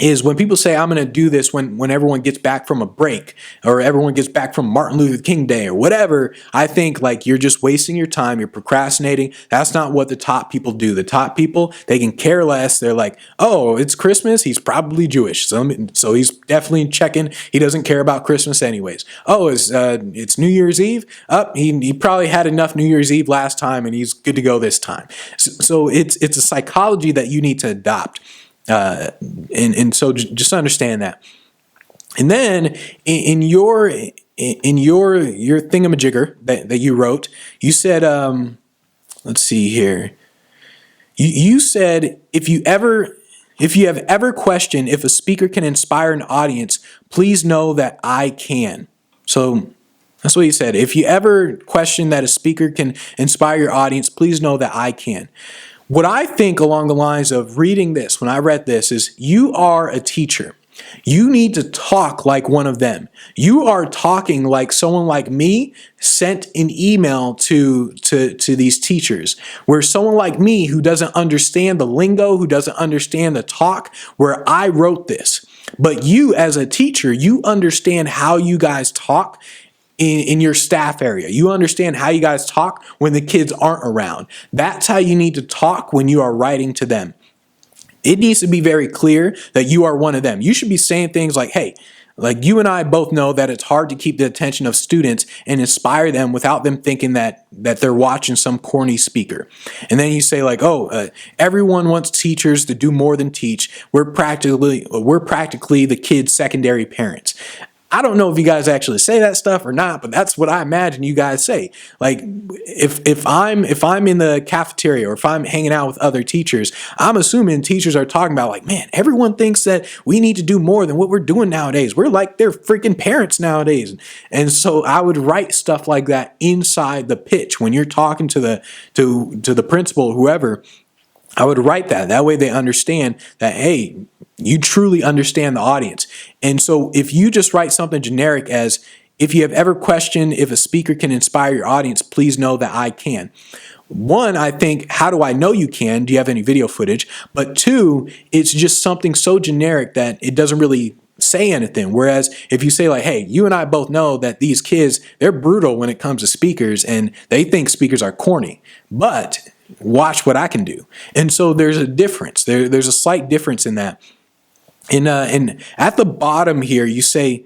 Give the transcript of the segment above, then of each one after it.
is when people say I'm going to do this when everyone gets back from a break or everyone gets back from Martin Luther King Day or whatever, I think like you're just wasting your time. You're procrastinating. That's not what the top people do. The top people, they can care less. They're like, oh, it's Christmas. He's probably Jewish. So he's definitely checking. He doesn't care about Christmas anyways. Oh, it's New Year's Eve. He probably had enough New Year's Eve last time and he's good to go this time. So it's a psychology that you need to adopt. And so just understand that. And then in your thingamajigger that you wrote, you said, let's see here. You said if you have ever questioned if a speaker can inspire an audience, please know that I can. So that's what you said. If you ever question that a speaker can inspire your audience, please know that I can. What I think along the lines of reading this, when I read this, is you are a teacher. You need to talk like one of them. You are talking like someone like me sent an email to these teachers, where someone like me who doesn't understand the lingo, who doesn't understand the talk, where I wrote this. But you as a teacher, you understand how you guys talk in your staff area. You understand how you guys talk when the kids aren't around. That's how you need to talk when you are writing to them. It needs to be very clear that you are one of them. You should be saying things like, hey, like you and I both know that it's hard to keep the attention of students and inspire them without them thinking that they're watching some corny speaker. And then you say like, everyone wants teachers to do more than teach. We're practically the kids' secondary parents. I don't know if you guys actually say that stuff or not, but that's what I imagine you guys say. Like if I'm in the cafeteria or if I'm hanging out with other teachers, I'm assuming teachers are talking about like, man, everyone thinks that we need to do more than what we're doing nowadays. We're like their freaking parents nowadays. And so I would write stuff like that inside the pitch when you're talking to the principal, whoever. I would write that. That way they understand that, hey, you truly understand the audience. And so if you just write something generic as, if you have ever questioned if a speaker can inspire your audience, please know that I can. One, I think, how do I know you can? Do you have any video footage? But two, it's just something so generic that it doesn't really say anything. Whereas if you say like, hey, you and I both know that these kids, they're brutal when it comes to speakers and they think speakers are corny. But watch what I can do. And so there's a difference. There's a slight difference in that. And at the bottom here, you say,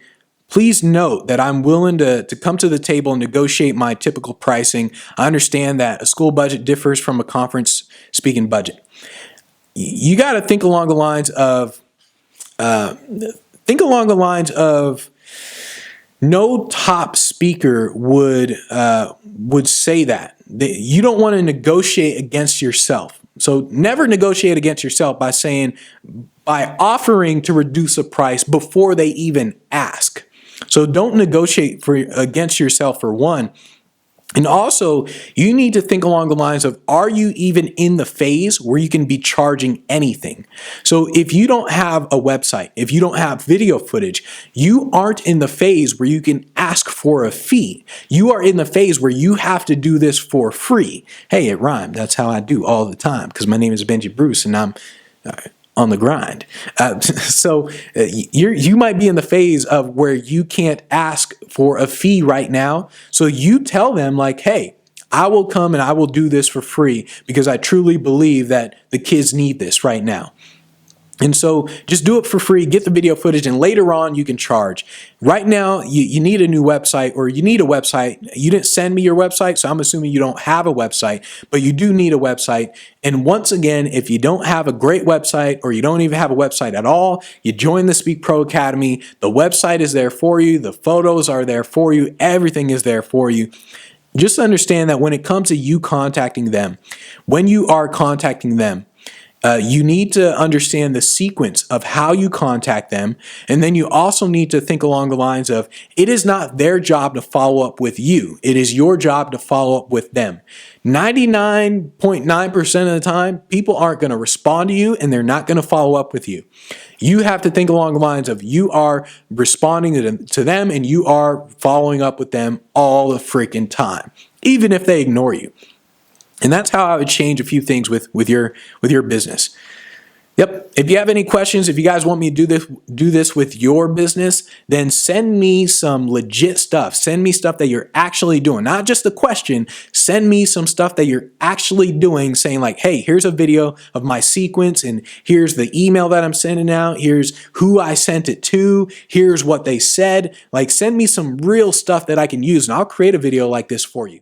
please note that I'm willing to come to the table and negotiate my typical pricing. I understand that a school budget differs from a conference speaking budget. You got to think along the lines of, no top speaker would say that. You don't want to negotiate against yourself. So never negotiate against yourself by offering to reduce a price before they even ask. So don't negotiate against yourself for one. And also, you need to think along the lines of, are you even in the phase where you can be charging anything? So if you don't have a website, if you don't have video footage, you aren't in the phase where you can ask for a fee. You are in the phase where you have to do this for free. Hey, it rhymed. That's how I do all the time because my name is Benji Bruce and I'm on the grind. So you might be in the phase of where you can't ask for a fee right now. So you tell them like, hey, I will come and I will do this for free because I truly believe that the kids need this right now. And so just do it for free, get the video footage, and later on you can charge. Right now, you need a new website, or you need a website. You didn't send me your website, so I'm assuming you don't have a website, but you do need a website. And once again, if you don't have a great website, or you don't even have a website at all, you join the Speak Pro Academy. The website is there for you. The photos are there for you. Everything is there for you. Just understand that when it comes to you contacting them, when you are contacting them, you need to understand the sequence of how you contact them. And then you also need to think along the lines of, it is not their job to follow up with you. It is your job to follow up with them. 99.9% of the time, people aren't going to respond to you and they're not going to follow up with you. You have to think along the lines of, you are responding to them and you are following up with them all the freaking time, even if they ignore you. And that's how I would change a few things with your business. Yep. If you have any questions, if you guys want me to do this with your business, then send me some legit stuff. Send me stuff that you're actually doing, not just a question. Send me some stuff that you're actually doing, saying like, hey, here's a video of my sequence, and here's the email that I'm sending out. Here's who I sent it to. Here's what they said. Like, send me some real stuff that I can use, and I'll create a video like this for you.